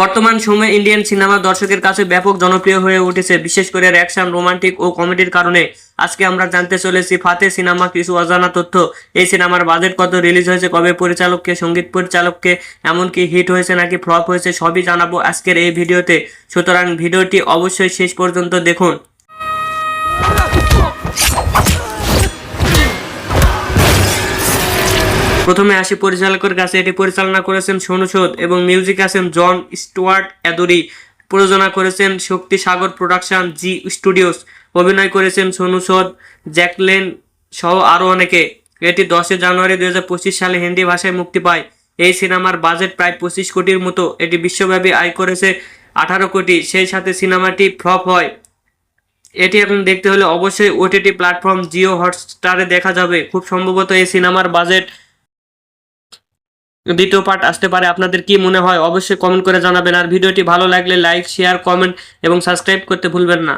বর্তমান সময়ে Indian cinema দর্শকের কাছে ব্যাপক জনপ্রিয় হয়ে উঠেছে, বিশেষ করে অ্যাকশন, রোমান্টিক ও কমেডির কারণে। আজকে আমরা জানতে চলেছি ফাতে সিনেমা কিছু অজানা তথ্য। এই সিনেমার বাজেট কত, রিলিজ হয়েছে কবে, পরিচালককে, সঙ্গীত পরিচালককে, এমনকি হিট হয়েছে নাকি ফ্লপ হয়েছে, সবই জানাবো আজকের এই ভিডিওতে। সুতরাং ভিডিওটি অবশ্যই শেষ পর্যন্ত দেখুন। প্রথমে আসি পরিচালকের কাছে। এটি পরিচালনা করেছেন সোনু সুদ এবং মিউজিক আছেন জন স্টুয়ার্ট অ্যাদুরি। প্রযোজনা করেছেন শক্তি সাগর প্রোডাকশন, জি স্টুডিওস। অভিনয় করেছেন সোনু সুদ, জ্যাকলিন সহ আরও অনেকে। এটি 10 জানুয়ারি 2025 সালে হিন্দি ভাষায় মুক্তি পায়। এই সিনেমার বাজেট প্রায় 25 কোটির মতো। এটি বিশ্বব্যাপী আয় করেছে 18 কোটি। সেই সাথে সিনেমাটি ফ্লপ হয়। এটি এখন দেখতে হলে অবশ্যই ওটিটি প্ল্যাটফর্ম জিও হটস্টারে দেখা যাবে। খুব সম্ভবত এই সিনেমার বাজেট দ্বিতীয় পার্ট আসতে পারে। আপনাদের কি মনে হয় অবশ্যই কমেন্ট করে জানাবেন। আর ভিডিওটি ভালো লাগলে লাইক, শেয়ার, কমেন্ট এবং সাবস্ক্রাইব করতে ভুলবেন না।